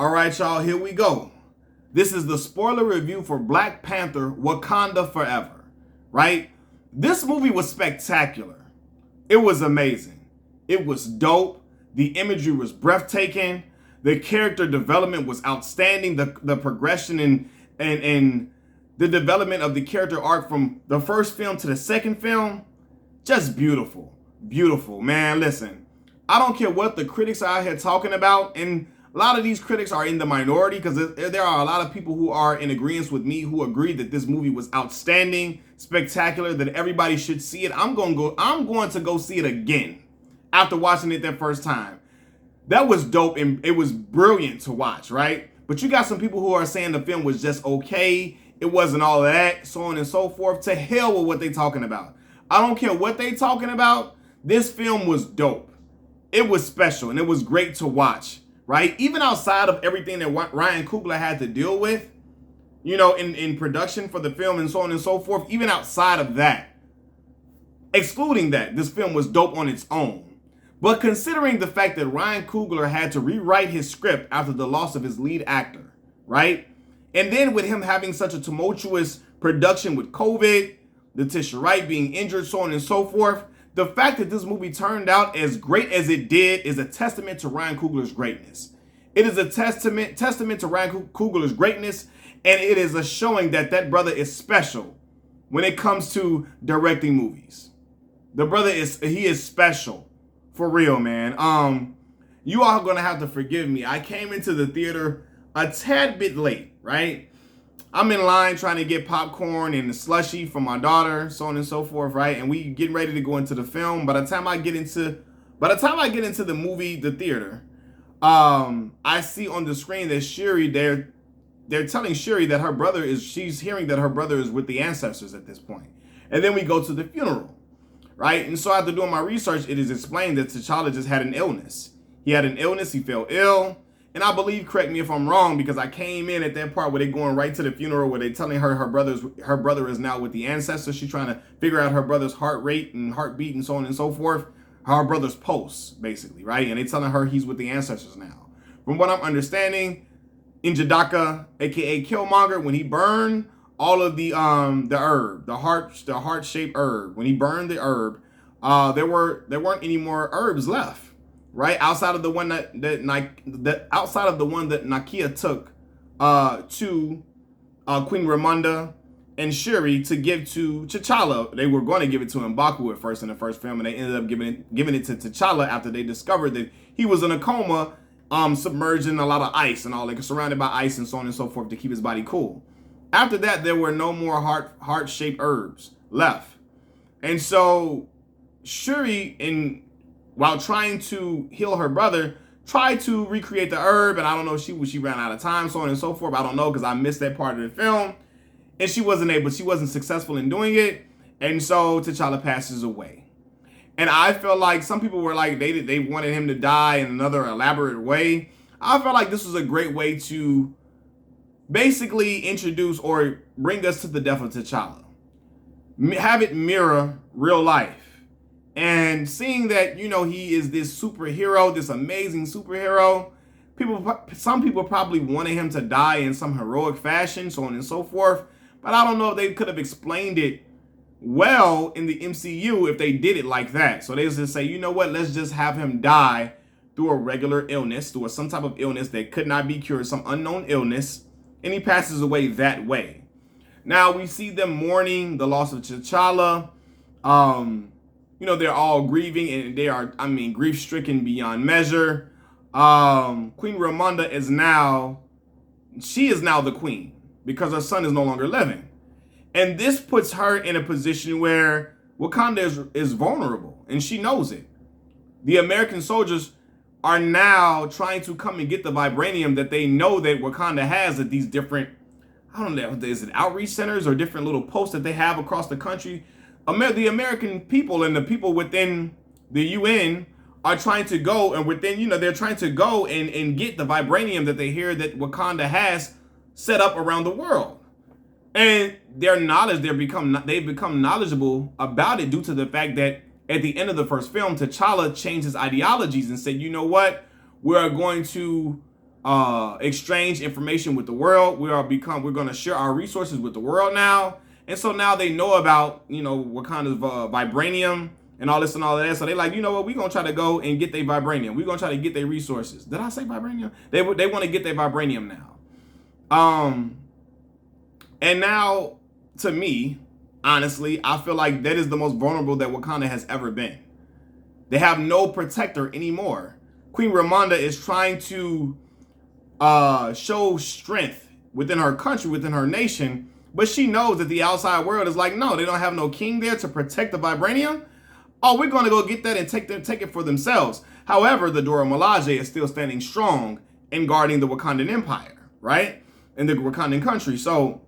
All right, y'all, here we go. This is the spoiler review for Black Panther: Wakanda Forever, right? This movie was spectacular. It was amazing. It was dope. The imagery was breathtaking. The character development was outstanding. The progression and the development of the character arc from the first film to the second film, just beautiful. Beautiful, man. Listen, I don't care what the critics are out here talking about, and a lot of these critics are in the minority because there are a lot of people who are in agreement with me who agree that this movie was outstanding, spectacular, that everybody should see it. I'm going to go see it again after watching it that first time. That was dope and it was brilliant to watch, right? But you got some people who are saying the film was just okay. It wasn't all of that, so on and so forth. To hell with what they talking about. I don't care what they talking about. This film was dope. It was special and it was great to watch. Right? Even outside of everything that Ryan Coogler had to deal with, you know, in production for the film and so on and so forth, even outside of that, excluding that, this film was dope on its own. But considering the fact that Ryan Coogler had to rewrite his script after the loss of his lead actor, right? And then with him having such a tumultuous production with COVID, Letitia Wright being injured, so on and so forth, the fact that this movie turned out as great as it did is a testament to Ryan Coogler's greatness. It is a testament to Ryan Coogler's greatness, and it is a showing that that brother is special when it comes to directing movies. The brother he is special for real, man. You all are gonna have to forgive me. I came into the theater a tad bit late, right? I'm in line trying to get popcorn and the slushie for my daughter, so on and so forth, right? And we getting ready to go into the film. By the time I get into the movie, the theater, I see on the screen that Shuri, they're telling Shuri that she's hearing that her brother is with the ancestors at this point. And then we go to the funeral, right? And so after doing my research, it is explained that T'Challa just had an illness. He had an illness, he fell ill. And I believe, correct me if I'm wrong, because I came in at that part where they're going right to the funeral where they're telling her brother is now with the ancestors. She's trying to figure out her brother's heart rate and heartbeat and so on and so forth. Her brother's pulse, basically, right? And they're telling her he's with the ancestors now. From what I'm understanding, in Jadaka, aka Killmonger, when he burned all of the herb, the heart-shaped herb, when he burned the herb, there weren't any more herbs left. Right, outside of the one that Nakia took to Queen Ramonda and Shuri to give to T'Challa. They were going to give it to M'Baku at first in the first film, and they ended up giving it to T'Challa after they discovered that he was in a coma, submerged in a lot of ice and all, like surrounded by ice and so on and so forth to keep his body cool. After that, there were no more heart-shaped herbs left, and so Shuri while trying to heal her brother, tried to recreate the herb, and I don't know if she ran out of time, so on and so forth. I don't know because I missed that part of the film, and she wasn't successful in doing it, and so T'Challa passes away. And I felt like some people were like they wanted him to die in another elaborate way. I felt like this was a great way to basically introduce or bring us to the death of T'Challa, have it mirror real life. And seeing that, you know, he is this superhero, this amazing superhero, some people probably wanted him to die in some heroic fashion, so on and so forth. But I don't know if they could have explained it well in the MCU if they did it like that. So they just say, you know what, let's just have him die through a regular illness, through some type of illness that could not be cured, some unknown illness, and he passes away that way. Now we see them mourning the loss of T'Challa. You know, they're all grieving and they are, grief-stricken beyond measure. Queen Ramonda is now the queen because her son is no longer living. And this puts her in a position where Wakanda is vulnerable and she knows it. The American soldiers are now trying to come and get the vibranium that they know that Wakanda has at these different, I don't know, is it outreach centers or different little posts that they have across the country? The American people and the people within the UN are trying to go and they're trying to go and get the vibranium that they hear that Wakanda has set up around the world. And they've become knowledgeable about it due to the fact that at the end of the first film, T'Challa changed his ideologies and said, you know what, we're going to exchange information with the world. We're going to share our resources with the world now. And so now they know about, what kind of vibranium and all this and all of that. So they like, you know what, we're going to try to go and get their vibranium. We're going to try to get their resources. Did I say vibranium? They want to get their vibranium now. And now, to me, honestly, I feel like that is the most vulnerable that Wakanda has ever been. They have no protector anymore. Queen Ramonda is trying to show strength within her country, within her nation, but she knows that the outside world is like, no, they don't have no king there to protect the vibranium. Oh, we're going to go get that and take it for themselves. However, the Dora Milaje is still standing strong and guarding the Wakandan Empire, right? And the Wakandan country. So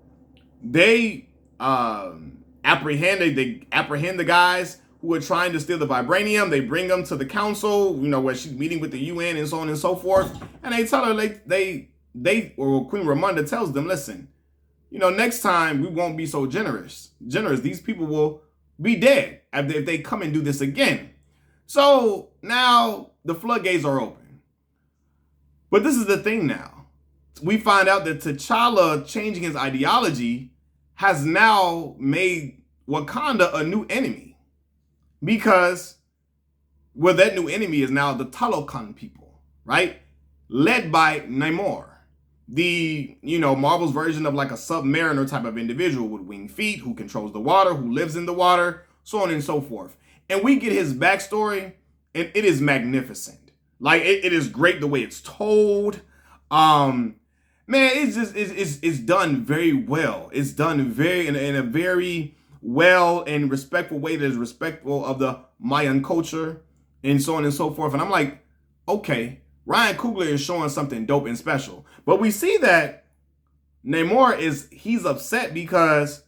they apprehend the guys who are trying to steal the vibranium. They bring them to the council, where she's meeting with the UN and so on and so forth. And they tell her, or Queen Ramonda tells them, listen, next time we won't be so generous. These people will be dead if they come and do this again. So now the floodgates are open. But this is the thing now. We find out that T'Challa changing his ideology has now made Wakanda a new enemy. Because, that new enemy is now the Talokan people, right? Led by Namor. The, Marvel's version of like a submariner type of individual with winged feet, who controls the water, who lives in the water, so on and so forth. And we get his backstory, and it is magnificent. Like, it is great the way it's told. Man, it's done very well. It's done in a very well and respectful way that is respectful of the Mayan culture and so on and so forth. And I'm like, okay, Ryan Coogler is showing something dope and special. But we see that Namor he's upset because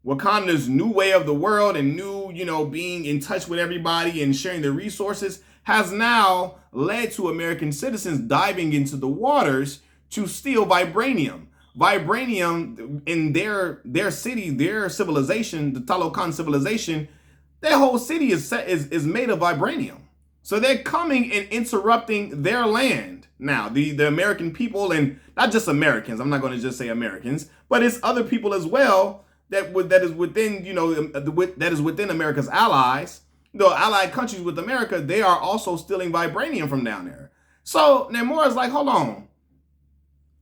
Wakanda's new way of the world and new, being in touch with everybody and sharing their resources has now led to American citizens diving into the waters to steal vibranium. Vibranium in their city, their civilization, the Talokan civilization, their whole city is made of vibranium. So they're coming and interrupting their land now. The American people, and not just Americans, I'm not going to just say Americans, but it's other people as well that is within America's allies. The allied countries with America, they are also stealing vibranium from down there. So Namor is like, hold on.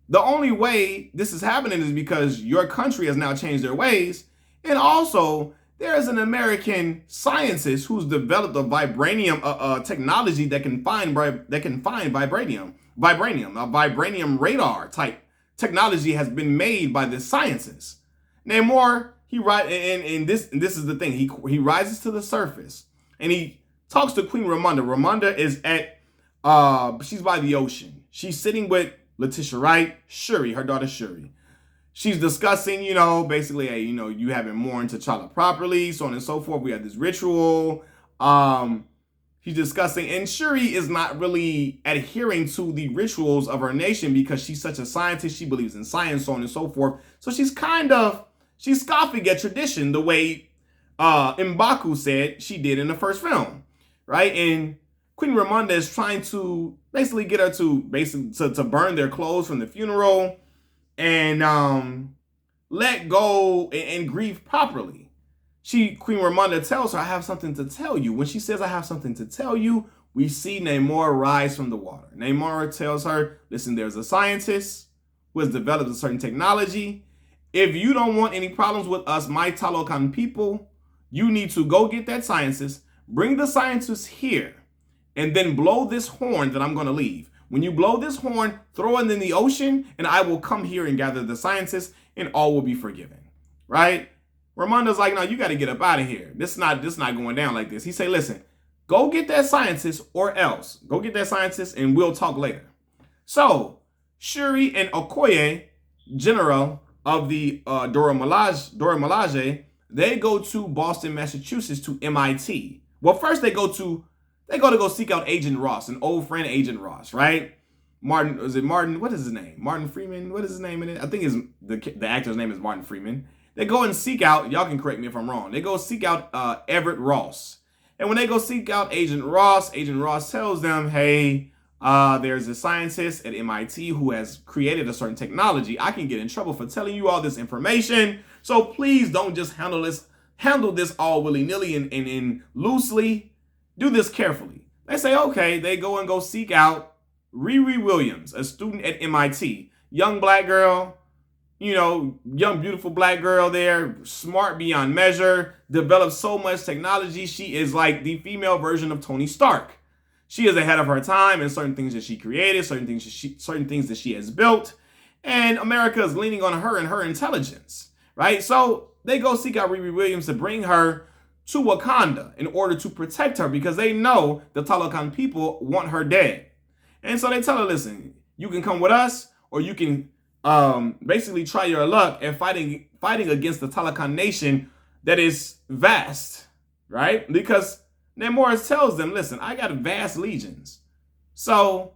The only way this is happening is because your country has now changed their ways. And also, there is an American scientist who's developed a vibranium technology that can find vibranium. A vibranium radar type technology has been made by this scientist. Namor, this is the thing. He rises to the surface and he talks to Queen Ramonda. Ramonda is she's by the ocean. She's sitting with Letitia Wright, Shuri, her daughter Shuri. She's discussing, basically, hey, you haven't mourned T'Challa properly, so on and so forth. We had this ritual. She's discussing, and Shuri is not really adhering to the rituals of her nation because she's such a scientist. She believes in science, so on and so forth. So she's scoffing at tradition the way M'Baku said she did in the first film, right? And Queen Ramonda is trying to basically get her to burn their clothes from the funeral and let go and grieve properly. Queen Ramonda tells her, I have something to tell you. When she says, I have something to tell you, we see Namor rise from the water. Namor tells her, listen, there's a scientist who has developed a certain technology. If you don't want any problems with us, my Talokan people, you need to go get that scientist, bring the scientist here, and then blow this horn that I'm going to leave. When you blow this horn, throw it in the ocean, and I will come here and gather the scientists, and all will be forgiven. Right? Ramonda's like, no, you got to get up out of here. This is not going down like this. He say, listen, go get that scientist or else. Go get that scientist, and we'll talk later. So, Shuri and Okoye, general of the Dora Milaje, they go to Boston, Massachusetts to MIT. Well, first they go to go seek out Agent Ross, an old friend, Agent Ross, right? Martin? What is his name? Martin Freeman? What is his name in it? I think the actor's name is Martin Freeman. They go and seek out, y'all can correct me if I'm wrong, they go seek out Everett Ross. And when they go seek out Agent Ross tells them, hey, There's a scientist at MIT who has created a certain technology. I can get in trouble for telling you all this information. So please don't just handle this all willy-nilly and loosely. Do this carefully. They say, okay, they go seek out Riri Williams, a student at MIT. Young black girl, young, beautiful black girl there, smart beyond measure, developed so much technology. She is like the female version of Tony Stark. She is ahead of her time in certain things that she created, certain things that she has built, and America is leaning on her and her intelligence, right? So they go seek out Riri Williams to bring her to Wakanda in order to protect her because they know the Talokan people want her dead. And so they tell her, listen, you can come with us or you can basically try your luck at fighting against the Talokan nation that is vast, right? Because Namor tells them, listen, I got vast legions. So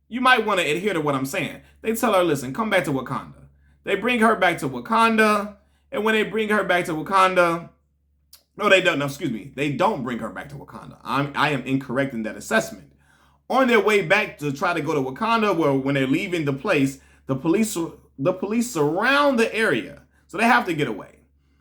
you might want to adhere to what I'm saying. They tell her, listen, come back to Wakanda. They bring her back to Wakanda. And when they bring her back to Wakanda, no, they don't. No, excuse me. They don't bring her back to Wakanda. I am incorrect in that assessment. On their way back to try to go to Wakanda, when they're leaving the place, the police surround the area. So they have to get away.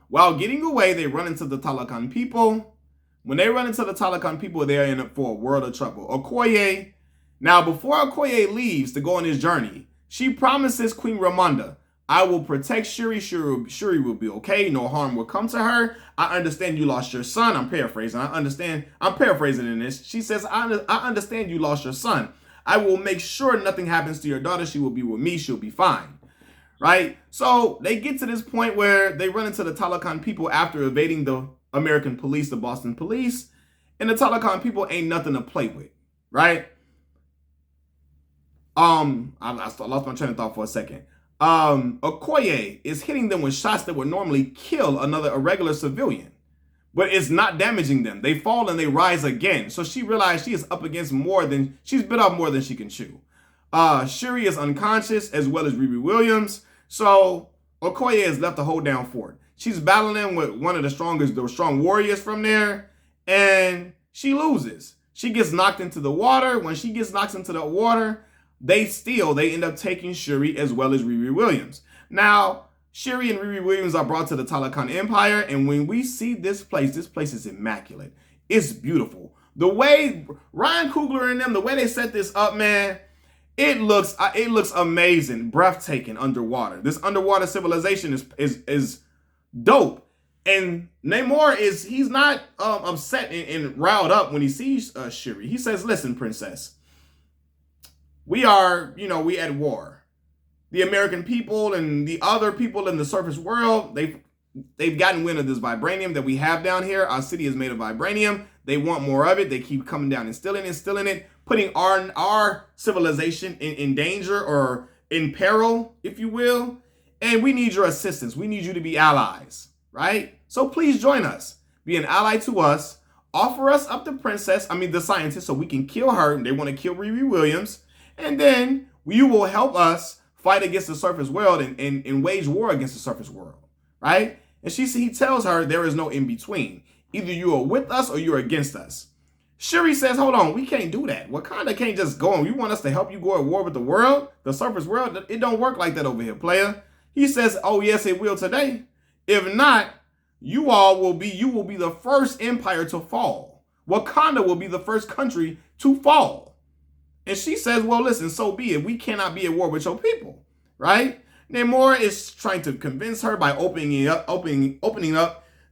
While getting away, they run into the Talokan people. When they run into the Talokan people, they're in for a world of trouble. Okoye, now before Okoye leaves to go on his journey, she promises Queen Ramonda, I will protect Shuri. Shuri will be okay. No harm will come to her. I understand you lost your son. I'm paraphrasing. I'm paraphrasing in this. She says, I understand you lost your son. I will make sure nothing happens to your daughter. She will be with me. She'll be fine. Right? So they get to this point where they run into the Talokan people after evading the American police, the Boston police. And the Talokan people ain't nothing to play with. Right? I lost my train of thought for a second. Okoye is hitting them with shots that would normally kill a regular civilian, but it's not damaging them. They fall and they rise again. So she realized she is up against she's bit off more than she can chew. Shuri is unconscious as well as Riri Williams. So Okoye is left to hold down fort. She's battling with one of the strong warriors from there, and she loses. She gets knocked into the water. When she gets knocked into the water, they end up taking Shuri as well as Riri Williams. Now, Shuri and Riri Williams are brought to the Talokan Empire, and when we see this place is immaculate. It's beautiful. The way Ryan Coogler and them, the way they set this up, man, it looks amazing, breathtaking underwater. This underwater civilization is dope. And Namor he's not upset and riled up when he sees Shuri. He says, listen, princess, we at war. The American people and the other people in the surface world, they've gotten wind of this vibranium that we have down here. Our city is made of vibranium. They want more of it. They keep coming down and stealing it, putting our civilization in danger or in peril, if you will. And we need your assistance. We need you to be allies, right? So please join us. Be an ally to us. Offer us up the scientist, so we can kill her. They want to kill Riri Williams. And then you will help us fight against the surface world and wage war against the surface world, right? And he tells her there is no in between. Either you are with us or you're against us. Shuri says, hold on, we can't do that. Wakanda can't just go and you want us to help you go at war with the world, the surface world? It don't work like that over here, player. He says, oh yes, it will today. If not, you will be the first empire to fall. Wakanda will be the first country to fall. And she says, well, listen, so be it. We cannot be at war with your people, right? Namor is trying to convince her by opening up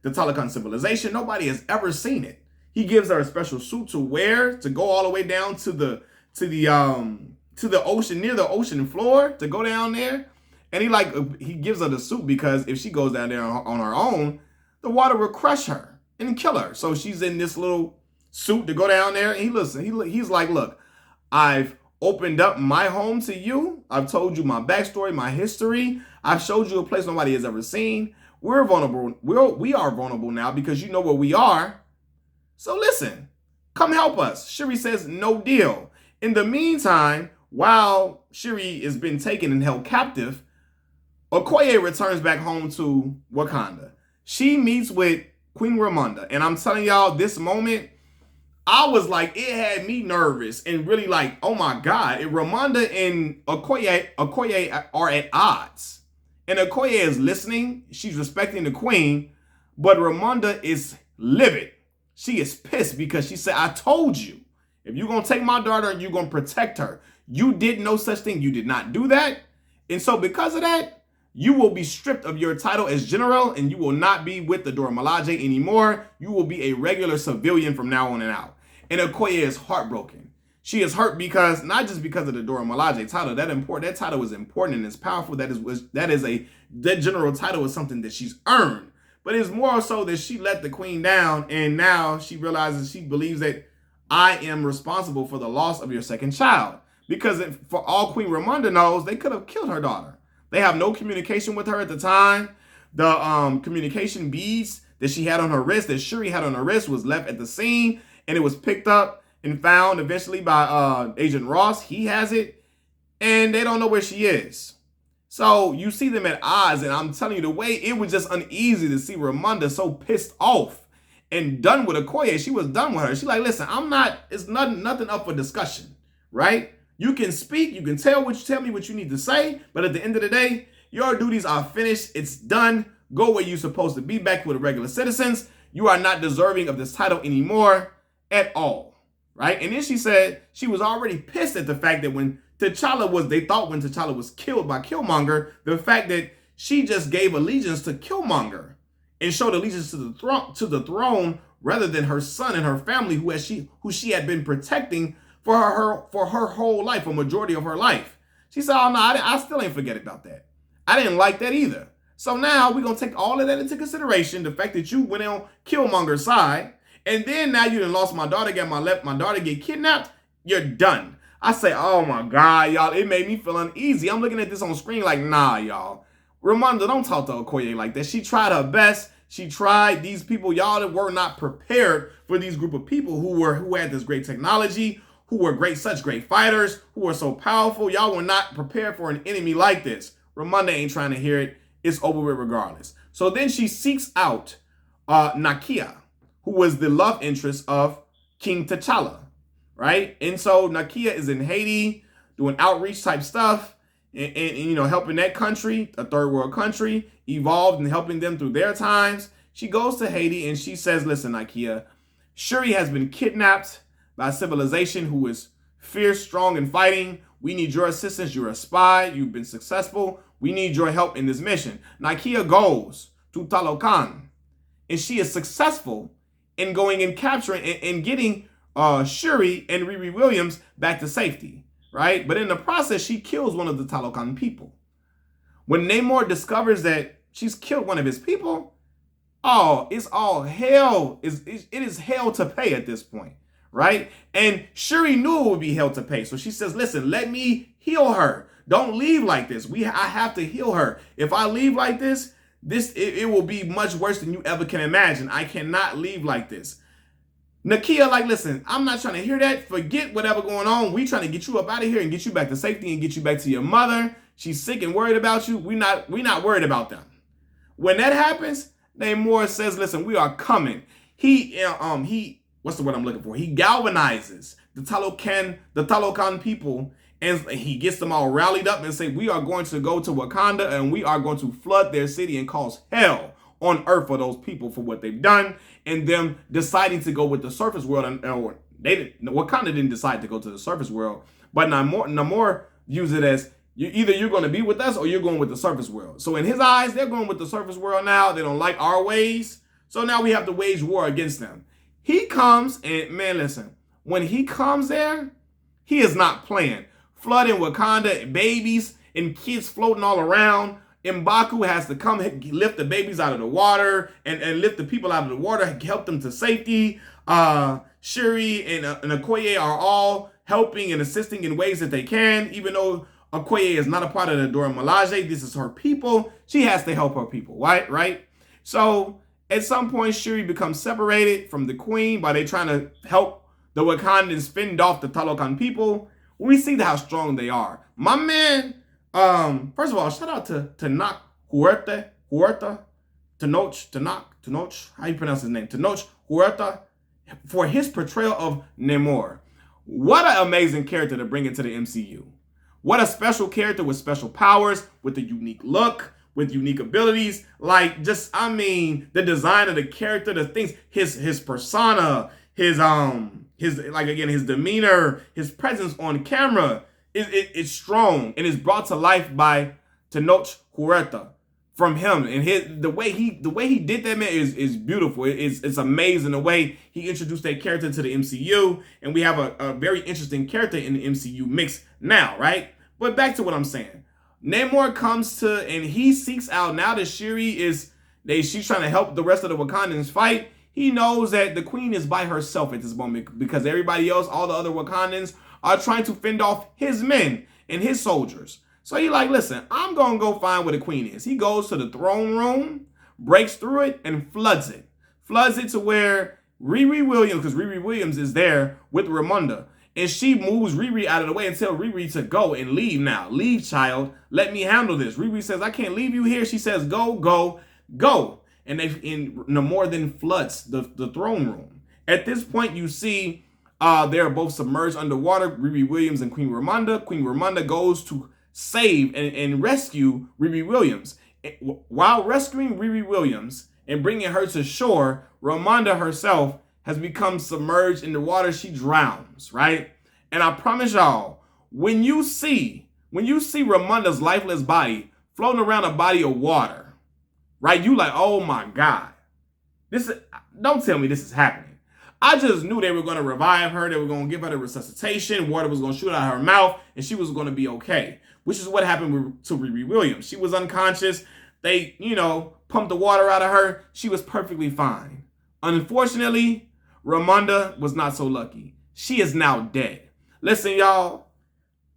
the Talokan civilization. Nobody has ever seen it. He gives her a special suit to wear to go all the way down to the ocean, near the ocean floor, to go down there. And he gives her the suit because if she goes down there on her own, the water will crush her and kill her. So she's in this little suit to go down there. And he's like, look, I've opened up my home to you. I've told you my backstory, my history. I've showed you a place nobody has ever seen. We're vulnerable. We are vulnerable now because you know where we are. So listen, come help us. Shuri says, no deal. In the meantime, while Shuri has been taken and held captive, Okoye returns back home to Wakanda. She meets with Queen Ramonda. And I'm telling y'all, this moment, I was like, it had me nervous and really like, oh my God, if Ramonda and Okoye are at odds. And Okoye is listening, she's respecting the queen, but Ramonda is livid. She is pissed because she said, I told you, if you're going to take my daughter, you're going to protect her. You did no such thing. You did not do that. And so because of that, you will be stripped of your title as general and you will not be with the Dora Milaje anymore. You will be a regular civilian from now on and out. And Okoye is heartbroken. She is hurt because, not just because of the Dora Milaje title, that title is important and it's powerful. That general title is something that she's earned. But it's more so that she let the queen down and now she realizes, she believes that I am responsible for the loss of your second child. Because for all Queen Ramonda knows, they could have killed her daughter. They have no communication with her at the time. The communication beads that she had on her wrist, that Shuri had on her wrist, was left at the scene. And it was picked up and found eventually by Agent Ross. He has it. And they don't know where she is. So you see them at odds. And I'm telling you, the way it was just uneasy to see Ramonda so pissed off and done with Okoye. She was done with her. She's like, listen, it's nothing up for discussion, right? You can speak, you can tell me what you need to say, but at the end of the day, your duties are finished. It's done. Go where you're supposed to be, back with the regular citizens. You are not deserving of this title anymore at all, right? And then she said she was already pissed at the fact that when T'Challa was killed by Killmonger, the fact that she just gave allegiance to Killmonger and showed allegiance to the throne rather than her son and her family, who she had been protecting for her whole life, a majority of her life. She said, oh no, I still ain't forget about that. I didn't like that either. So now we're going to take all of that into consideration, the fact that you went on Killmonger's side, and then now you done lost my daughter, my daughter get kidnapped, you're done. I say, oh my God, y'all, it made me feel uneasy. I'm looking at this on screen like, nah, y'all. Ramonda, don't talk to Okoye like that. She tried her best. She tried. These people, y'all, that were not prepared for these group of people who had this great technology, who were such great fighters, who were so powerful. Y'all were not prepared for an enemy like this. Ramonda ain't trying to hear it. It's over with regardless. So then she seeks out Nakia, who was the love interest of King T'Challa, right? And so Nakia is in Haiti doing outreach type stuff and helping that country, a third world country, evolve and helping them through their times. She goes to Haiti and she says, listen, Nakia, Shuri has been kidnapped by civilization who is fierce, strong, and fighting. We need your assistance. You're a spy. You've been successful. We need your help in this mission. Nakia goes to Talokan, and she is successful in going and capturing and getting Shuri and Riri Williams back to safety, right? But in the process, she kills one of the Talokan people. When Namor discovers that she's killed one of his people, oh, it's all hell. It is hell to pay at this point. Right? And Shuri knew it would be hell to pay. So she says, listen, let me heal her. Don't leave like this. I have to heal her. If I leave like this, it will be much worse than you ever can imagine. I cannot leave like this. Nakia, like, listen, I'm not trying to hear that. Forget whatever going on. We trying to get you up out of here and get you back to safety and get you back to your mother. She's sick and worried about you. We not worried about them. When that happens, Namor says, listen, we are coming. What's the word I'm looking for? He galvanizes the Talokan people, and he gets them all rallied up and say, we are going to go to Wakanda and we are going to flood their city and cause hell on earth for those people for what they've done, and them deciding to go with the surface world. Wakanda didn't decide to go to the surface world, but Namor views it as you're going to be with us or you're going with the surface world. So in his eyes, they're going with the surface world now. They don't like our ways. So now we have to wage war against them. He comes, and man, listen, when he comes there, he is not playing. Flooding Wakanda, babies and kids floating all around. M'Baku has to come lift the babies out of the water and lift the people out of the water, help them to safety. Shuri and Okoye are all helping and assisting in ways that they can, even though Okoye is not a part of the Dora Milaje. This is her people. She has to help her people, right? So at some point, Shuri becomes separated from the queen by they trying to help the Wakandans fend off the Talokan people. We see how strong they are. My man, first of all, shout out to Tenoch Huerta, how you pronounce his name? Tenoch Huerta. for his portrayal of Namor. What an amazing character to bring into the MCU. What a special character with special powers, with a unique look, with unique abilities. Like, just, I mean, the design of the character, the things, his persona, his like, again, his demeanor, his presence on camera is strong and is brought to life by Tenoch Huerta from him. And the way he did that, man, is beautiful. It's amazing the way he introduced that character to the MCU, and we have a very interesting character in the MCU mix now, right? But back to what I'm saying. Namor comes to, and he seeks out, now that Shuri she's trying to help the rest of the Wakandans fight. He knows that the queen is by herself at this moment because everybody else, all the other Wakandans, are trying to fend off his men and his soldiers. So he like, listen, I'm going to go find where the queen is. He goes to the throne room, breaks through it, and floods it. Floods it to where Riri Williams, because Riri Williams is there with Ramonda. And she moves Riri out of the way and tells Riri to go and leave now. Leave, child. Let me handle this. Riri says, I can't leave you here. She says, go, go, go. And Namor then floods the throne room. At this point, you see they are both submerged underwater, Riri Williams and Queen Ramonda. Queen Ramonda goes to save and rescue Riri Williams. While rescuing Riri Williams and bringing her to shore, Ramonda herself has become submerged in the water. She drowns, right? And I promise y'all, when you see Ramonda's lifeless body floating around a body of water, right? You like, oh my God. Don't tell me this is happening. I just knew they were going to revive her. They were going to give her the resuscitation. Water was going to shoot out of her mouth, and she was going to be okay, which is what happened to Riri Williams. She was unconscious. They, pumped the water out of her. She was perfectly fine. Unfortunately, Ramonda was not so lucky. She is now dead. Listen, y'all,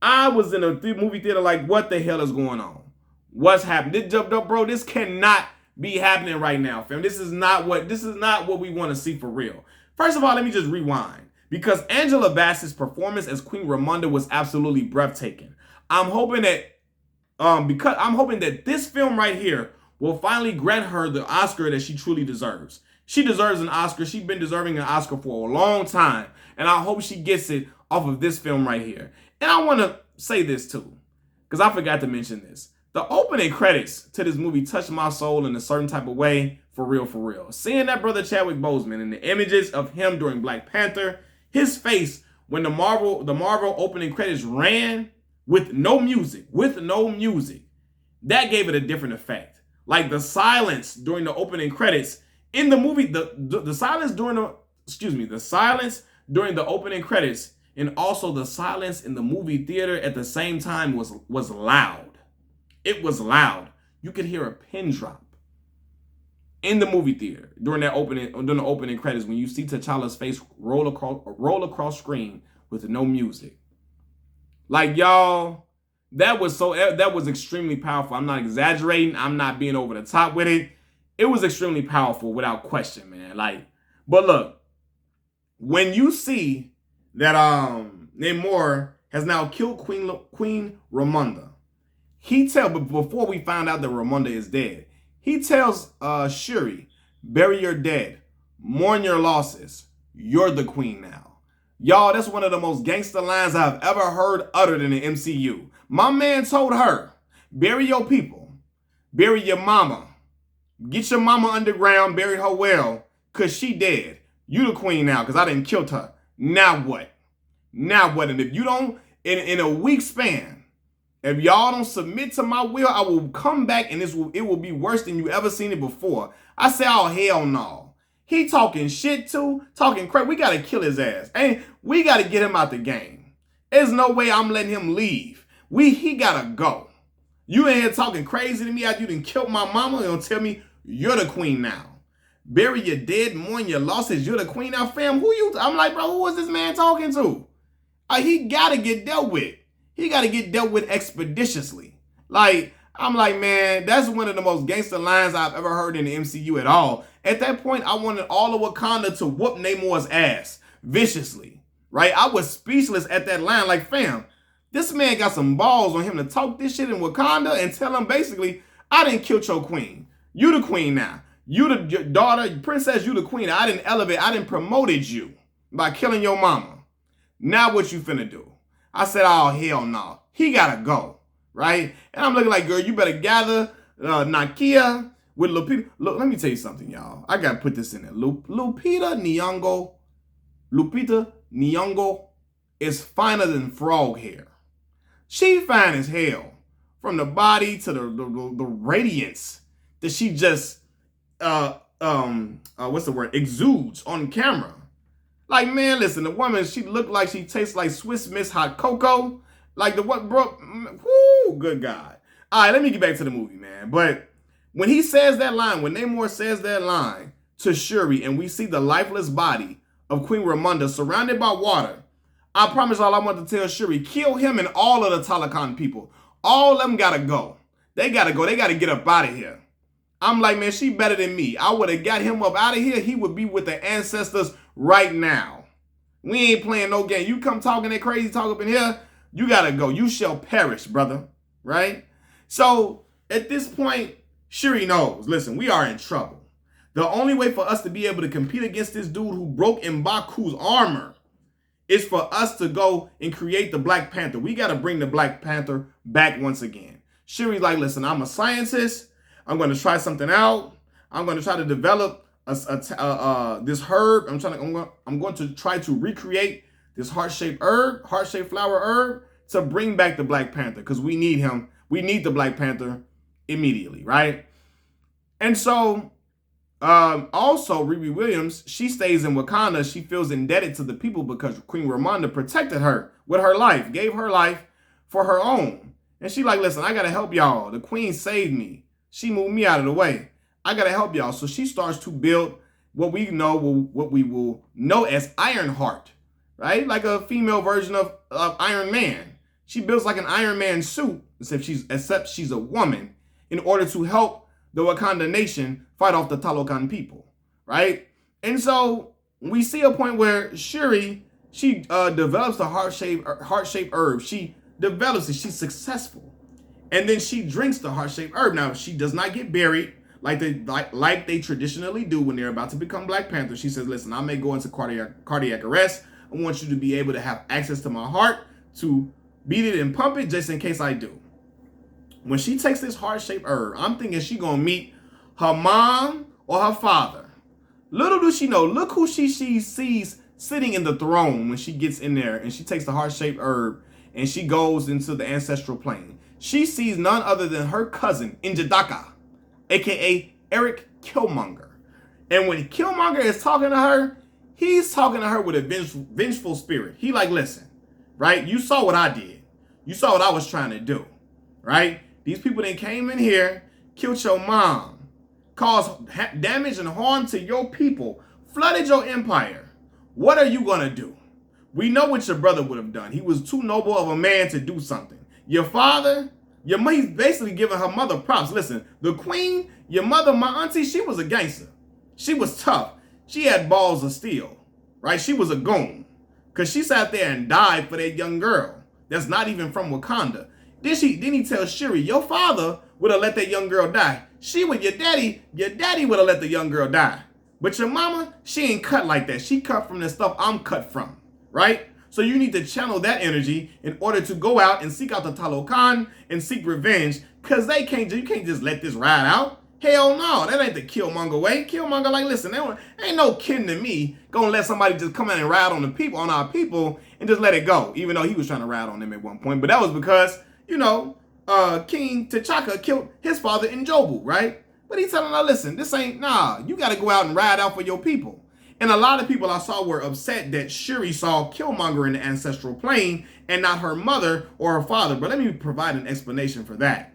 I was in a movie theater like, what the hell is going on? What's happening? Bro, this cannot be happening right now, fam. This is not what we want to see for real. First of all, let me just rewind, because Angela Bassett's performance as Queen Ramonda was absolutely breathtaking. I'm hoping that this film right here will finally grant her the Oscar that she truly deserves. She deserves an Oscar. She's been deserving an Oscar for a long time, and I hope she gets it off of this film right here. And I want to say this too, because I forgot to mention this. The opening credits to this movie touched my soul in a certain type of way, for real, for real. Seeing that brother Chadwick Boseman and the images of him during Black Panther, his face when the Marvel opening credits ran with no music, that gave it a different effect. Like the silence during the opening credits in the movie, the silence during the opening credits, and also the silence in the movie theater at the same time was loud. It was loud. You could hear a pin drop in the movie theater during the opening credits when you see T'Challa's face roll across screen with no music. Like, y'all, that was extremely powerful. I'm not exaggerating. I'm not being over the top with it. It was extremely powerful without question, man. Like, but look, when you see that Namor has now killed Queen Ramonda, but before we find out that Ramonda is dead, he tells Shuri, bury your dead, mourn your losses, you're the queen now. Y'all, that's one of the most gangster lines I've ever heard uttered in the MCU. My man told her, bury your people, bury your mama, get your mama underground, bury her well, because she dead. You the queen now, because I didn't kill her. Now what? Now what? And if you don't, in a week span, if y'all don't submit to my will, I will come back and it will be worse than you ever seen it before. I say, oh, hell no. He talking shit too, talking crap. We got to kill his ass. And we got to get him out the game. There's no way I'm letting him leave. He got to go. You in here talking crazy to me after you done killed my mama and gonna tell me you're the queen now. Bury your dead, mourn your losses, you're the queen now, fam. I'm like, bro, who is this man talking to? He got to get dealt with. He got to get dealt with expeditiously. Like, I'm like, man, that's one of the most gangster lines I've ever heard in the MCU at all. At that point, I wanted all of Wakanda to whoop Namor's ass viciously, right? I was speechless at that line. Like, fam, this man got some balls on him to talk this shit in Wakanda and tell him basically, I didn't kill your queen. You the queen now. You the your daughter, princess, you the queen. I didn't elevate, I didn't promoted you by killing your mama. Now what you finna do? I said, oh, hell no. He gotta go, right? And I'm looking like, girl, you better gather Nakia with Lupita. Look, let me tell you something, y'all. I gotta put this in there. Lupita Nyong'o is finer than frog hair. She fine as hell. From the body to the radiance that she just what's the word? Exudes on camera. Like, man, listen, the woman, she looked like she tastes like Swiss Miss hot cocoa. Like the what, bro? Whoo, good God. All right, let me get back to the movie, man. But when he says that line, when Namor says that line to Shuri, and we see the lifeless body of Queen Ramonda surrounded by water, I promise all I want to tell Shuri, kill him and all of the Talokan people. All of them gotta go. They gotta go. They gotta get up out of here. I'm like, man, she better than me. I would have got him up out of here. He would be with the ancestors right now. We ain't playing no game. You come talking that crazy talk up in here, you gotta go. You shall perish, brother. Right? So at this point, Shuri knows, listen, we are in trouble. The only way for us to be able to compete against this dude who broke M'Baku's armor is for us to go and create the Black Panther. We got to bring the Black Panther back once again. Shuri's like, listen, I'm a scientist. I'm going to try something out. I'm going to try to develop this herb. I'm going to try to recreate this heart-shaped flower herb to bring back the Black Panther because we need him. We need the Black Panther immediately, right? And so also, Riri Williams, she stays in Wakanda. She feels indebted to the people because Queen Ramonda protected her with her life, gave her life for her own. And she like, listen, I got to help y'all. The queen saved me. She moved me out of the way. I got to help y'all. So she starts to build what we will know as Ironheart, right? Like a female version of Iron Man. She builds like an Iron Man suit, except she's a woman, in order to help the Wakanda nation fight off the Talokan people, right? And so we see a point where Shuri, she develops the heart-shaped herb. She develops it. She's successful. And then she drinks the heart-shaped herb. Now, she does not get buried like they traditionally do when they're about to become Black Panther. She says, listen, I may go into cardiac arrest. I want you to be able to have access to my heart to beat it and pump it just in case I do. When she takes this heart-shaped herb, I'm thinking she gonna meet her mom or her father. Little does she know, look who she sees sitting in the throne when she gets in there and she takes the heart-shaped herb and she goes into the ancestral plane. She sees none other than her cousin, Njidaka, aka Eric Killmonger. And when Killmonger is talking to her, he's talking to her with a vengeful spirit. He like, listen, right? You saw what I did. You saw what I was trying to do, right? These people that came in here, killed your mom, caused damage and harm to your people, flooded your empire. What are you going to do? We know what your brother would have done. He was too noble of a man to do something. Your father, he's basically giving her mother props. Listen, the queen, your mother, my auntie, she was a gangster. She was tough. She had balls of steel, right? She was a goon because she sat there and died for that young girl that's not even from Wakanda. Then he tells Shuri, your father would have let that young girl die. Your daddy would have let the young girl die. But your mama, she ain't cut like that. She cut from the stuff I'm cut from, right? So you need to channel that energy in order to go out and seek out the Talokan and seek revenge, because you can't just let this ride out. Hell no, that ain't the Killmonger way. Killmonger like, listen, ain't no kin to me gonna let somebody just come in and ride on our people, and just let it go, even though he was trying to ride on them at one point. But that was because, King T'Chaka killed his father in Jobu, right? But he's telling her, listen, this ain't, you got to go out and ride out for your people. And a lot of people I saw were upset that Shuri saw Killmonger in the ancestral plane and not her mother or her father. But let me provide an explanation for that.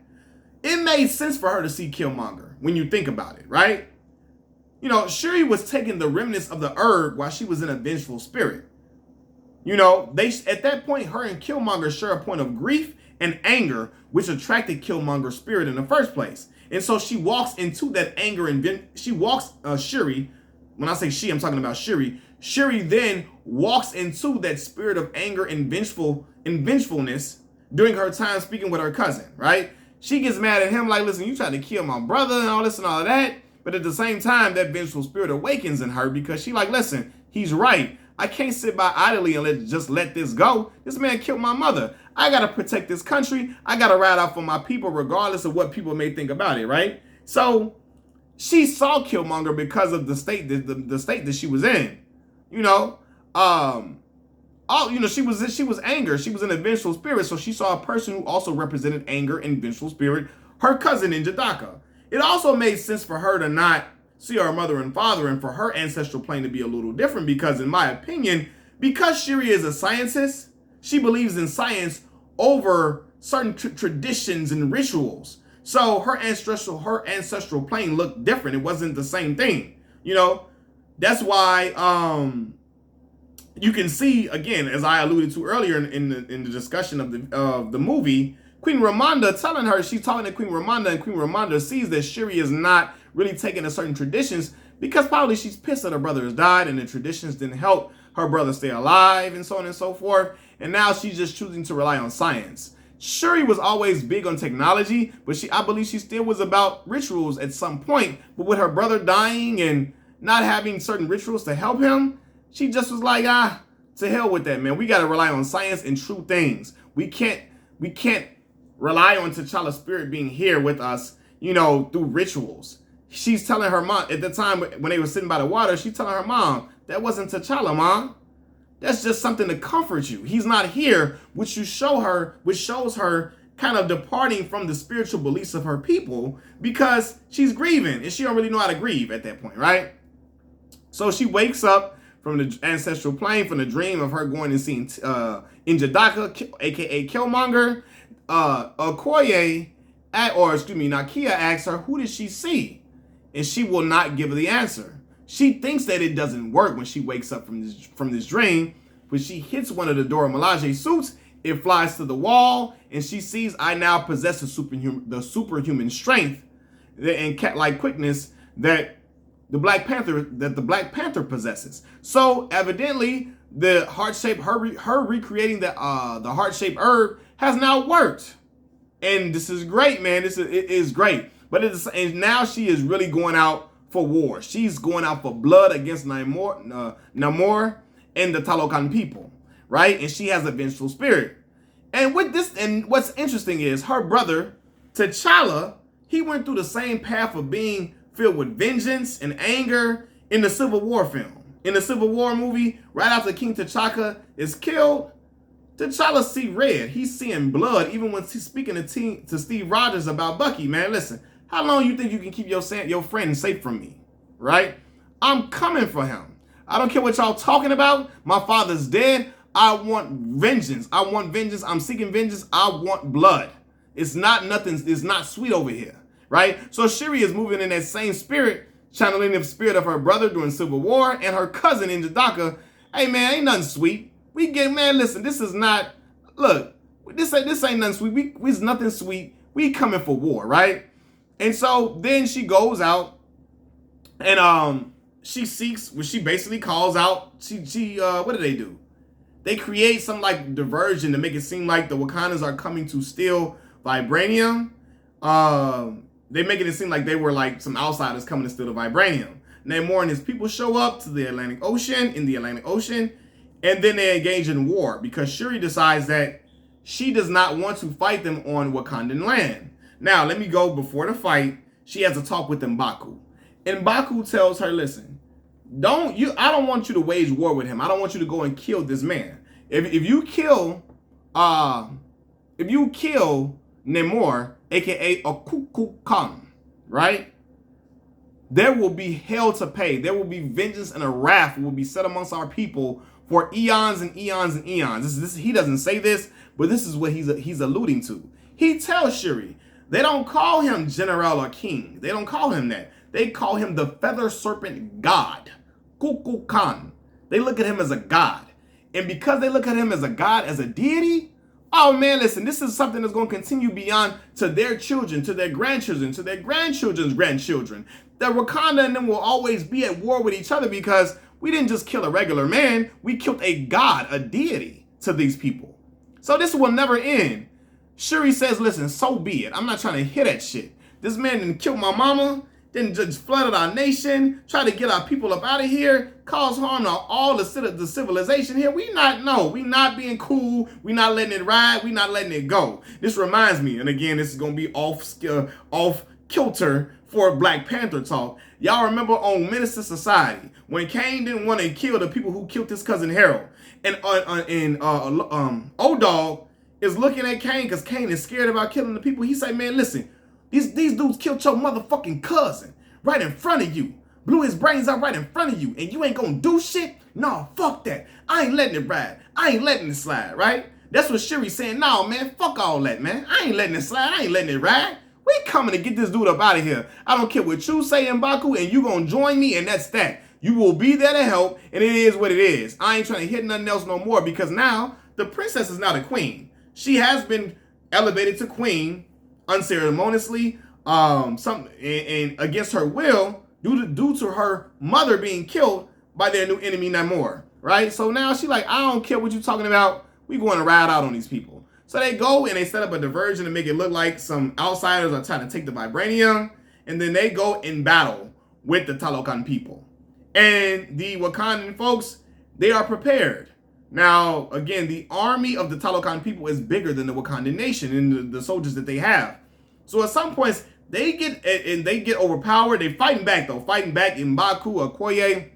It made sense for her to see Killmonger when you think about it, right? Shuri was taking the remnants of the herb while she was in a vengeful spirit. At that point, her and Killmonger share a point of grief and anger, which attracted Killmonger's spirit in the first place. And so she walks into that anger and Shuri, when I say she, I'm talking about Shuri. Shuri then walks into that spirit of anger and vengefulness during her time speaking with her cousin, right? She gets mad at him like, listen, you tried to kill my brother and all this and all of that. But at the same time, that vengeful spirit awakens in her because she like, listen, he's right. I can't sit by idly and just let this go. This man killed my mother. I got to protect this country. I got to ride out for my people regardless of what people may think about it, right? So she saw Killmonger because of the state the state that she was in. You know, she was anger. She was an vengeful spirit. So she saw a person who also represented anger and vengeful spirit, her cousin in Jadaka. It also made sense for her to not see her mother and father and for her ancestral plane to be a little different because, in my opinion, because Shuri is a scientist, she believes in science over certain traditions and rituals. So her ancestral plane looked different. It wasn't the same thing. You know, that's why you can see, again, as I alluded to earlier in the discussion of the movie, Queen Ramonda telling her, she's talking to Queen Ramonda, and Queen Ramonda sees that Shuri is not really taking to certain traditions because probably she's pissed that her brother has died and the traditions didn't help her brother stay alive and so on and so forth. And now she's just choosing to rely on science. Shuri was always big on technology, but I believe she still was about rituals at some point. But with her brother dying and not having certain rituals to help him, she just was like, to hell with that, man. We got to rely on science and true things. We can't rely on T'Challa's spirit being here with us, through rituals. She's telling her mom, at the time when they were sitting by the water, she's telling her mom, that wasn't T'Challa, Mom. That's just something to comfort you. He's not here, which shows her kind of departing from the spiritual beliefs of her people because she's grieving and she don't really know how to grieve at that point, right? So she wakes up from the ancestral plane, from the dream of her going and seeing in Jadaka, aka Killmonger. Nakia asks her, who did she see? And she will not give the answer. She thinks that it doesn't work when she wakes up from this dream, but she hits one of the Dora Milaje suits. It flies to the wall, and she sees, I now possess the superhuman strength and cat-like quickness that the Black Panther possesses. So evidently, the heart-shaped her recreating the heart-shaped herb has now worked, and this is great, man. It is great, and now she is really going out for war. She's going out for blood against Namor and the Talokan people, right? And she has a vengeful spirit. And what's interesting is her brother T'Challa. He went through the same path of being filled with vengeance and anger in the Civil War film. In the Civil War movie, right after King T'Chaka is killed, T'Challa see red. He's seeing blood, even when he's speaking to Steve Rogers about Bucky. Man, listen, how long you think you can keep your friend safe from me, right? I'm coming for him. I don't care what y'all talking about. My father's dead. I want vengeance. I'm seeking vengeance. I want blood. It's not sweet over here, right? So Shuri is moving in that same spirit, channeling the spirit of her brother during Civil War and her cousin in Jadaka. Hey, man, ain't nothing sweet. Listen, this ain't nothing sweet. We's nothing sweet. We coming for war, right? And so then she goes out and she basically calls out, what do they do? They create some like diversion to make it seem like the Wakandans are coming to steal vibranium. They making it seem like they were like some outsiders coming to steal the vibranium. Namor and his people show up to the Atlantic Ocean, and then they engage in war because Shuri decides that she does not want to fight them on Wakandan land. Now, let me go before the fight. She has a talk with M'Baku. And M'Baku tells her, listen, I don't want you to wage war with him. I don't want you to go and kill this man. If you kill Namor, aka Okukukan, right? There will be hell to pay. There will be vengeance and a wrath will be set amongst our people for eons and eons and eons. He doesn't say this, but this is what he's alluding to. He tells Shuri, they don't call him general or king. They don't call him that. They call him the feather serpent god, Kukulkan. They look at him as a god. And because they look at him as a god, as a deity, oh man, listen, this is something that's going to continue beyond to their children, to their grandchildren, to their grandchildren's grandchildren. That Wakanda and them will always be at war with each other because we didn't just kill a regular man, we killed a god, a deity to these people. So this will never end. Shuri says, listen, so be it. I'm not trying to hear that shit. This man didn't kill my mama, then just flooded our nation, try to get our people up out of here, cause harm to all the civilization here. We not being cool. We not letting it ride. We not letting it go. This reminds me, and again, this is gonna be off kilter for Black Panther talk. Y'all remember on Menace to Society when Kane didn't want to kill the people who killed his cousin Harold, and O-Dog is looking at Kane because Kane is scared about killing the people. He say, man, listen. These dudes killed your motherfucking cousin right in front of you. Blew his brains out right in front of you. And you ain't gonna do shit? No, fuck that. I ain't letting it ride. I ain't letting it slide, right? That's what Shuri's saying. No, man, fuck all that, man. I ain't letting it slide. I ain't letting it ride. We coming to get this dude up out of here. I don't care what you say, M'Baku, and you gonna join me, and that's that. You will be there to help, and it is what it is. I ain't trying to hit nothing else no more because now the princess is now the queen. She has been elevated to queen unceremoniously, and against her will, due to her mother being killed by their new enemy Namor, right? So now she like, I don't care what you talking about. We going to ride out on these people. So they go and they set up a diversion to make it look like some outsiders are trying to take the vibranium, and then they go in battle with the Talokan people. And the Wakandan folks, they are prepared. Now, again, the army of the Talokan people is bigger than the Wakandan nation and the soldiers that they have. So at some points, they get overpowered. They fighting back, though. Fighting back in M'Baku, Okoye.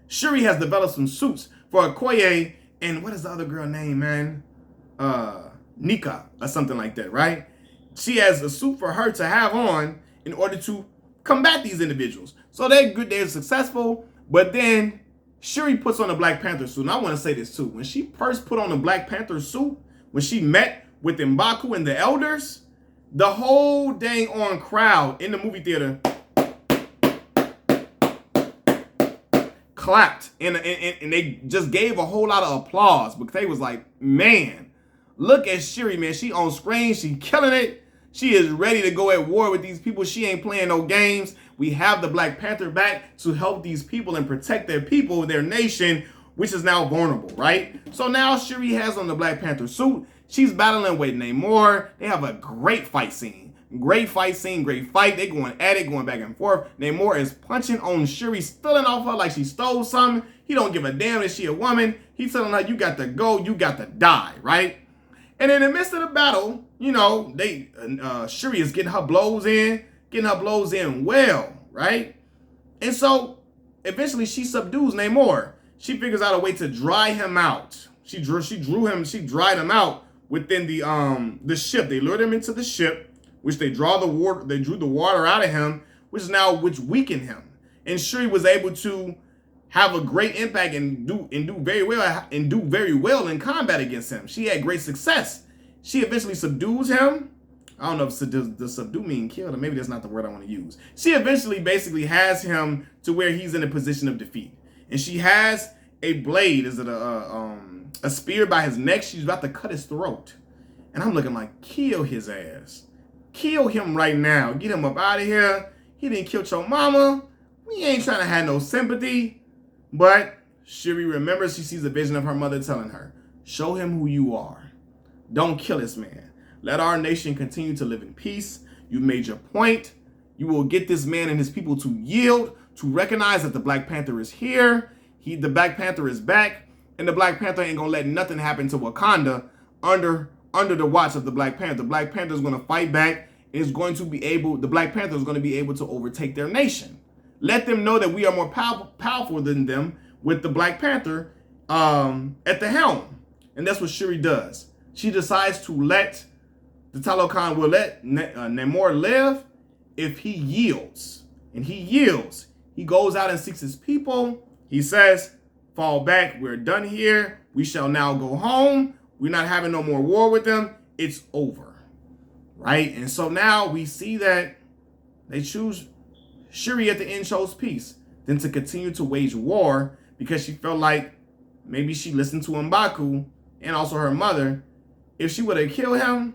Shuri has developed some suits for Okoye. And what is the other girl name, man? Nika or something like that, right? She has a suit for her to have on in order to combat these individuals. So they're successful, but then Shuri puts on a Black Panther suit. And I want to say this too. When she first put on the Black Panther suit, when she met with M'Baku and the elders, the whole dang on crowd in the movie theater clapped and they just gave a whole lot of applause because they was like, man, look at Shuri, man. She on screen. She killing it. She is ready to go at war with these people. She ain't playing no games. We have the Black Panther back to help these people and protect their people, their nation, which is now vulnerable, right? So now Shuri has on the Black Panther suit. She's battling with Namor. They have a great fight scene. Great fight scene, great fight. They going at it, going back and forth. Namor is punching on Shuri, stealing off her like she stole something. He don't give a damn if she a woman. He's telling her, you got to go, you got to die, right? And in the midst of the battle, you know, Shuri is getting her blows in well, right? And so eventually she subdues Namor. She figures out a way to dry him out. She dried him out within the ship. They lured him into the ship, which they drew the water out of him, which weakened him. And Shuri was able to have a great impact and do very well in combat against him. She had great success. She eventually subdues him. I don't know if does subdue mean killed, or maybe that's not the word I want to use. She eventually basically has him to where he's in a position of defeat. And she has a blade, is it a spear by his neck? She's about to cut his throat. And I'm looking like, kill his ass. Kill him right now. Get him up out of here. He didn't kill your mama. We ain't trying to have no sympathy. But Shuri remembers, she sees a vision of her mother telling her, show him who you are. Don't kill this man. Let our nation continue to live in peace. You made your point. You will get this man and his people to yield, to recognize that the Black Panther is here. The Black Panther is back. And the Black Panther ain't going to let nothing happen to Wakanda under the watch of the Black Panther. The Black Panther is going to fight back. The Black Panther is going to be able to overtake their nation. Let them know that we are more powerful than them with the Black Panther at the helm. And that's what Shuri does. She decides to let the Talokan will let Namor live if he yields. And he yields. He goes out and seeks his people. He says, fall back. We're done here. We shall now go home. We're not having no more war with them. It's over. Right? And so now we see that they choose, Shuri at the end chose peace than to continue to wage war because she felt like maybe she listened to M'Baku and also her mother. If she would have killed him,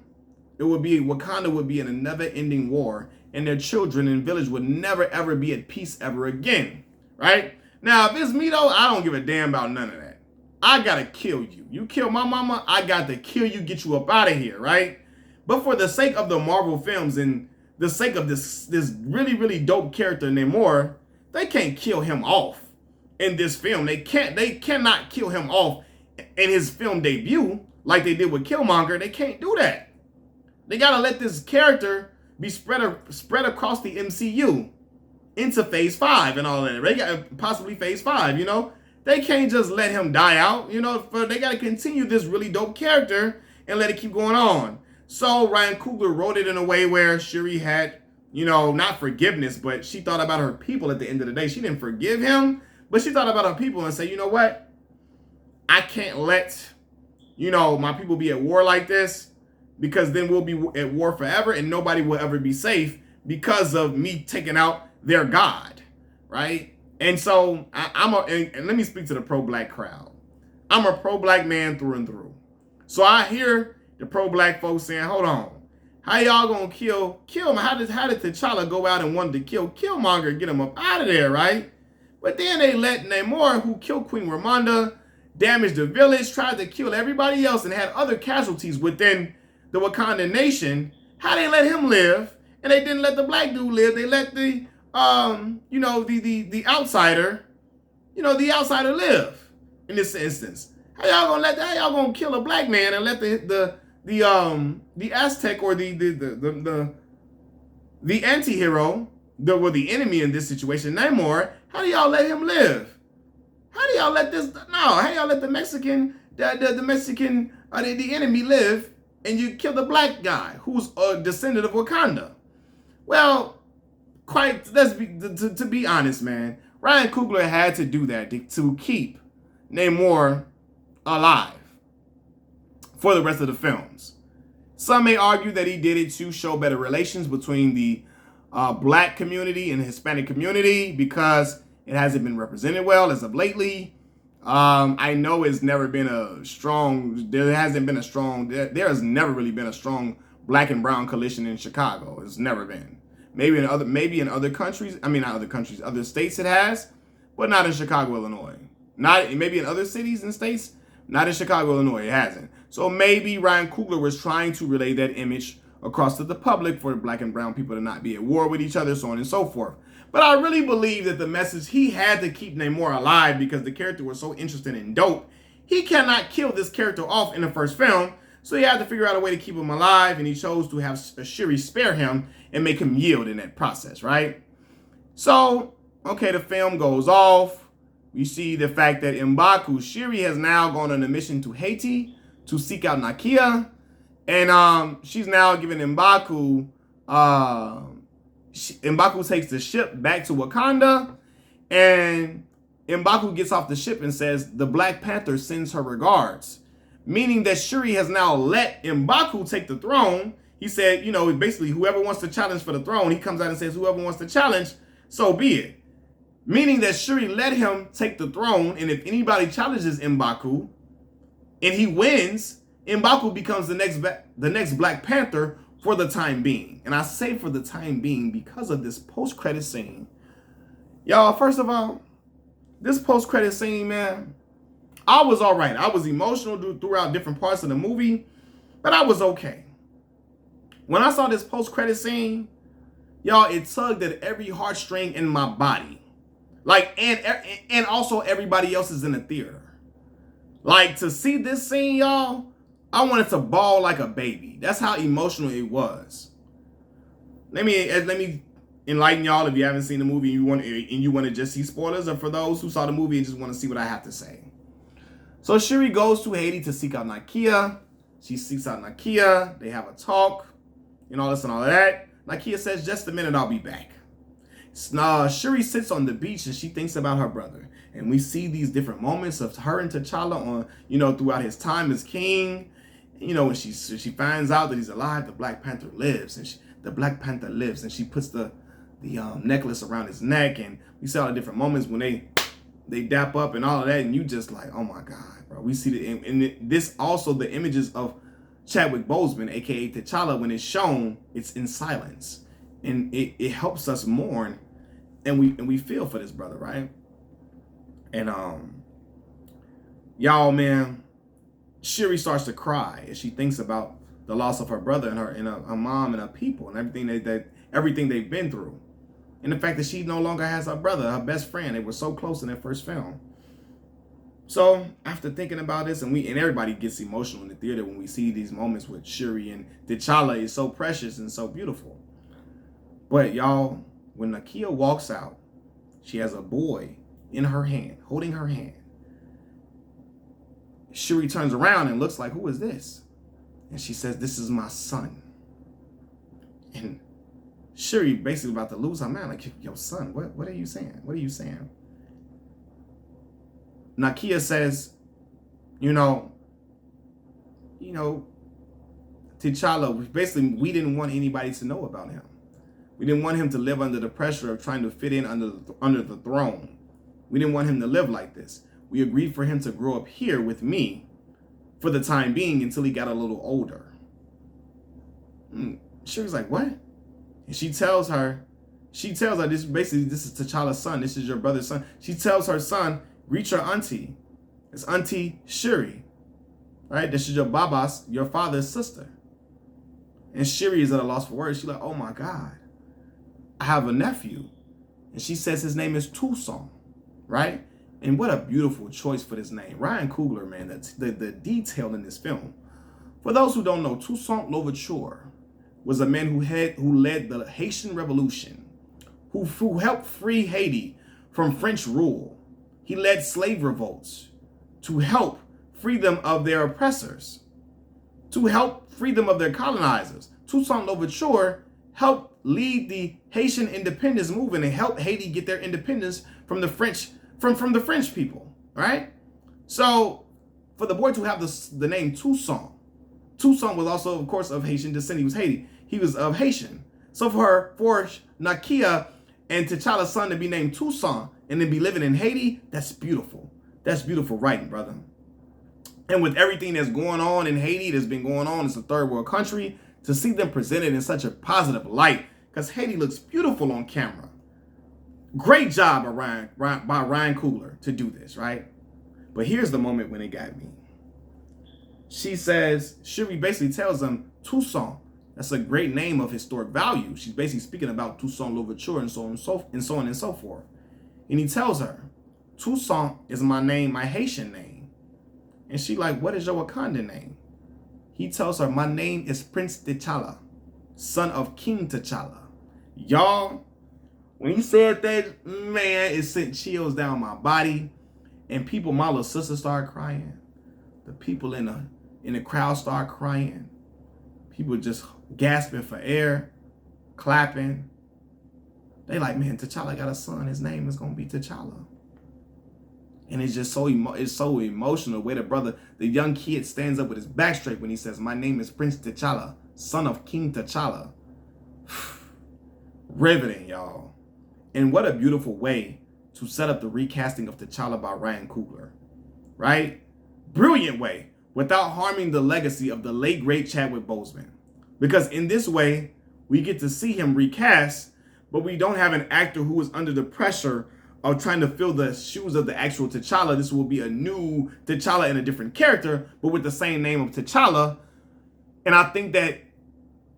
Wakanda would be in a never-ending war, and their children and village would never, ever be at peace ever again, right? Now, if it's me, though, I don't give a damn about none of that. I gotta kill you. You kill my mama, I got to kill you, get you up out of here, right? But for the sake of the Marvel films and the sake of this really, really dope character Namor, they can't kill him off in this film. They cannot kill him off in his film debut like they did with Killmonger. They can't do that. They gotta let this character be spread across the MCU into phase 5 and all that. They got possibly phase 5, you know? They can't just let him die out, you know? They gotta continue this really dope character and let it keep going on. So Ryan Coogler wrote it in a way where Shuri had, you know, not forgiveness, but she thought about her people at the end of the day. She didn't forgive him, but she thought about her people and said, you know what? I can't let, you know, my people be at war like this, because then we'll be at war forever and nobody will ever be safe because of me taking out their God, right? And so and let me speak to the pro-black crowd. I'm a pro-black man through and through. So I hear the pro-black folks saying, hold on, how y'all gonna kill him? How did T'Challa go out and wanted to kill Killmonger, get him up out of there, right? But then they let Namor, who killed Queen Ramonda, damaged the village, tried to kill everybody else, and had other casualties within the Wakanda nation. How they let him live, and they didn't let the black dude live. They let the you know, the outsider, you know, the outsider live in this instance. How y'all gonna kill a black man and let the Aztec or the anti-hero, the enemy in this situation, Namor, how do y'all let him live? How do y'all let how y'all let the Mexican, the enemy live, and you kill the black guy who's a descendant of Wakanda? Well, to be honest, man, Ryan Coogler had to do that to keep Namor alive for the rest of the films. Some may argue that he did it to show better relations between the black community and the Hispanic community because it hasn't been represented well as of lately. I know it's never been there has never really been a strong black and brown coalition in Chicago. It's never been. Maybe in other countries, other states it has, but not in Chicago, Illinois. Maybe in other cities and states, not in Chicago, Illinois, it hasn't. So maybe Ryan Coogler was trying to relay that image across to the public for black and brown people to not be at war with each other, so on and so forth. But I really believe that the message, he had to keep Namor alive because the character was so interesting and dope. He cannot kill this character off in the first film, so he had to figure out a way to keep him alive, and he chose to have Shuri spare him and make him yield in that process, right? So, okay, the film goes off. We see the fact that M'Baku, Shuri, has now gone on a mission to Haiti to seek out Nakia. And she's now giving M'Baku, M'Baku takes the ship back to Wakanda. And M'Baku gets off the ship and says, the Black Panther sends her regards. Meaning that Shuri has now let M'Baku take the throne. He said, you know, basically whoever wants to challenge for the throne, he comes out and says, whoever wants to challenge, so be it. Meaning that Shuri let him take the throne, and if anybody challenges M'Baku and he wins, M'Baku becomes the next Black Panther for the time being. And I say for the time being because of this post-credit scene. Y'all, first of all, this post-credit scene, man, I was all right. I was emotional throughout different parts of the movie, but I was okay. When I saw this post-credit scene, y'all, it tugged at every heartstring in my body. Like, and also everybody else is in the theater. Like, to see this scene, y'all, I wanted to bawl like a baby. That's how emotional it was. Let me enlighten y'all if you haven't seen the movie and you want to just see spoilers, or for those who saw the movie and just want to see what I have to say. So Shuri goes to Haiti to seek out Nakia. She seeks out Nakia. They have a talk and all this and all of that. Nakia says, just a minute, I'll be back. Shuri sits on the beach and she thinks about her brother. And we see these different moments of her and T'Challa on, you know, throughout his time as king. You know, when she finds out that he's alive, the Black Panther lives. And and she puts the necklace around his neck. And we see all the different moments when they dap up and all of that. And you just like, oh my God, bro. We see this also the images of Chadwick Boseman, aka T'Challa, when it's shown, it's in silence. And it helps us mourn, and we feel for this brother, right? And y'all, man, Shuri starts to cry as she thinks about the loss of her brother and her mom and her people and everything they've been through. And the fact that she no longer has her brother, her best friend. They were so close in their first film. So after thinking about this, and everybody gets emotional in the theater when we see these moments with Shuri and T'Challa is so precious and so beautiful. But y'all, when Nakia walks out, she has a boy in her hand, holding her hand. Shuri turns around and looks like, who is this? And she says, this is my son. And Shuri basically about to lose her mind, like, yo, son, what are you saying? What are you saying? Nakia says, T'Challa, basically, we didn't want anybody to know about him. We didn't want him to live under the pressure of trying to fit in under the throne. We didn't want him to live like this. We agreed for him to grow up here with me for the time being until he got a little older. Shuri's like, what? And she tells her, this is T'Challa's son. This is your brother's son. She tells her son, reach your auntie. It's Auntie Shuri. Right? This is your father's sister. And Shuri is at a loss for words. She's like, oh my God, I have a nephew. And she says his name is Toussaint. Right? And what a beautiful choice for this name. Ryan Coogler, man, the detail in this film. For those who don't know, Toussaint Louverture was a man who led the Haitian Revolution, who helped free Haiti from French rule. He led slave revolts to help free them of their oppressors, to help free them of their colonizers. Toussaint Louverture helped lead the Haitian independence movement and help Haiti get their independence from the French people, right? So for the boy to have the name Toussaint was also, of course, of Haitian descent. He was of Haitian. So for Nakia and T'Challa's son to be named Toussaint and then be living in Haiti, that's beautiful. That's beautiful writing, brother. And with everything that's going on in Haiti, that's been going on, it's a third world country, to see them presented in such a positive light, because Haiti looks beautiful on camera. Great job by Ryan Coogler to do this, right? But here's the moment when it got me. Shuri basically tells them, Toussaint, that's a great name of historic value. She's basically speaking about Toussaint Louverture and so on and so forth. And he tells her, Toussaint is my name, my Haitian name. And she like, what is your Wakanda name? He tells her, my name is Prince T'Challa, son of King T'Challa. Y'all, when he said that, man, it sent chills down my body. And people, my little sister started crying. The people in the crowd started crying. People just gasping for air, clapping. They like, man, T'Challa got a son. His name is going to be T'Challa. And it's just so emotional the way the young kid stands up with his back straight when he says, my name is Prince T'Challa, son of King T'Challa. Riveting, y'all. And what a beautiful way to set up the recasting of T'Challa by Ryan Coogler, right? Brilliant way, without harming the legacy of the late, great Chadwick Boseman. Because in this way, we get to see him recast, but we don't have an actor who is under the pressure of trying to fill the shoes of the actual T'Challa. This will be a new T'Challa and a different character, but with the same name of T'Challa. And I think that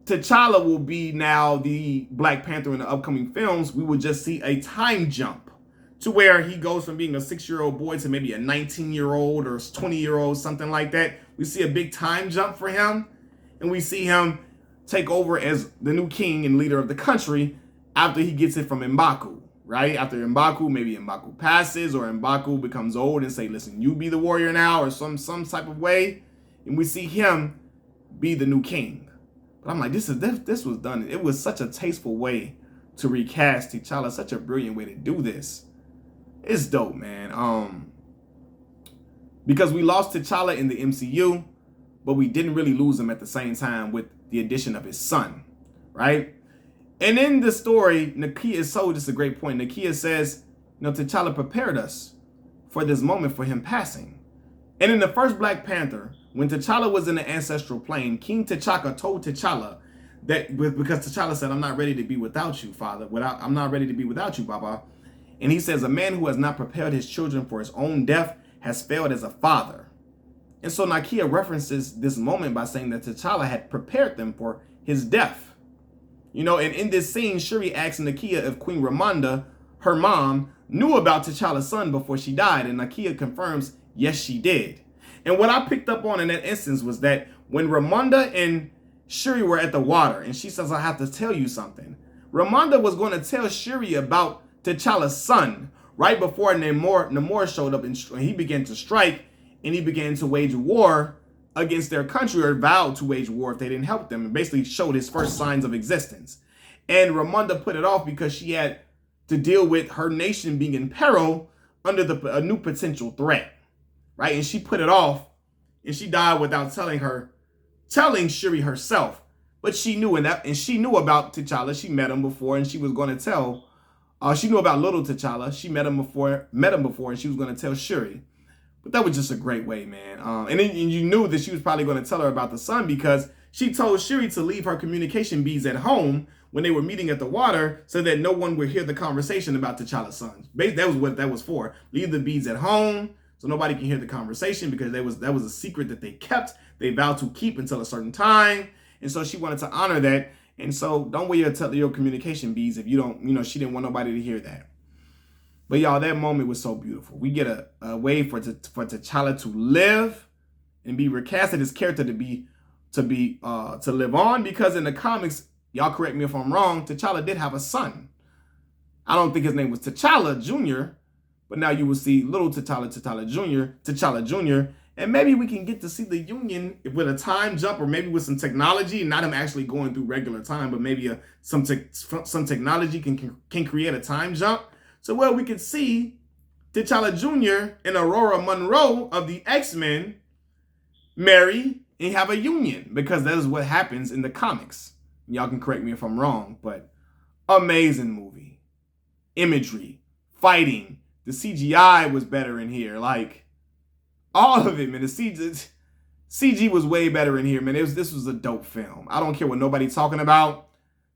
T'Challa will be now the Black Panther in the upcoming films. We will just see a time jump to where he goes from being a 6-year-old boy to maybe a 19-year-old or 20-year-old, something like that. We see a big time jump for him, and we see him take over as the new king and leader of the country after he gets it from M'Baku, right? After M'Baku, maybe M'Baku passes or M'Baku becomes old and say, listen, you be the warrior now, or some type of way, and we see him be the new king. But I'm like, this was done. It was such a tasteful way to recast T'Challa, such a brilliant way to do this. It's dope, man. Because we lost T'Challa in the MCU, but we didn't really lose him at the same time with the addition of his son, right? And in the story, Nakia this is a great point. Nakia says, T'Challa prepared us for this moment for him passing. And in the first Black Panther, when T'Challa was in the ancestral plane, King T'Chaka told T'Challa that because T'Challa said, I'm not ready to be without you, Father. I'm not ready to be without you, Baba. And he says, a man who has not prepared his children for his own death has failed as a father. And so Nakia references this moment by saying that T'Challa had prepared them for his death. You know, and in this scene, Shuri asks Nakia if Queen Ramonda, her mom, knew about T'Challa's son before she died, and Nakia confirms, yes, she did. And what I picked up on in that instance was that when Ramonda and Shuri were at the water, and she says, I have to tell you something, Ramonda was going to tell Shuri about T'Challa's son right before Namor showed up, and he began to strike, and he began to wage war against their country, or vowed to wage war if they didn't help them, and basically showed his first signs of existence. And Ramonda put it off because she had to deal with her nation being in peril under a new potential threat, right? And she put it off, and she died without telling Shuri herself. But she knew, and she knew about T'Challa. She met him before, and she was going to tell. She knew about little T'Challa. She met him before, and she was going to tell Shuri. But that was just a great way, man. And you knew that she was probably going to tell her about the son, because she told Shuri to leave her communication beads at home when they were meeting at the water, so that no one would hear the conversation about T'Challa's son. That was what that was for. Leave the beads at home so nobody can hear the conversation, because that was a secret that they kept. They vowed to keep until a certain time. And so she wanted to honor that. And so don't wear your communication beads if you don't, she didn't want nobody to hear that. But y'all, that moment was so beautiful. We get a way for T'Challa to live and be recasted, his character to live on, because in the comics, y'all correct me if I'm wrong, T'Challa did have a son. I don't think his name was T'Challa Jr., but now you will see little T'Challa Jr., and maybe we can get to see the union with a time jump, or maybe with some technology, not him actually going through regular time, but maybe some technology can create a time jump. So, well, we could see T'Challa Jr. and Aurora Monroe of the X-Men marry and have a union, because that is what happens in the comics. Y'all can correct me if I'm wrong, but amazing movie. Imagery, fighting, the CGI was better in here. Like, all of it, man. The CG was way better in here, man. This was a dope film. I don't care what nobody's talking about.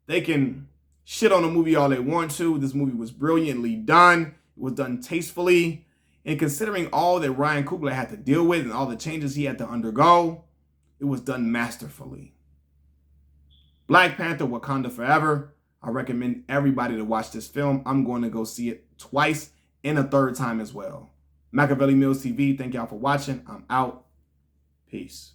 They can shit on the movie all they want to. This movie was brilliantly done. It was done tastefully. And considering all that Ryan Coogler had to deal with and all the changes he had to undergo, it was done masterfully. Black Panther, Wakanda Forever. I recommend everybody to watch this film. I'm going to go see it twice and a third time as well. Machiavelli Mills TV, thank y'all for watching. I'm out. Peace.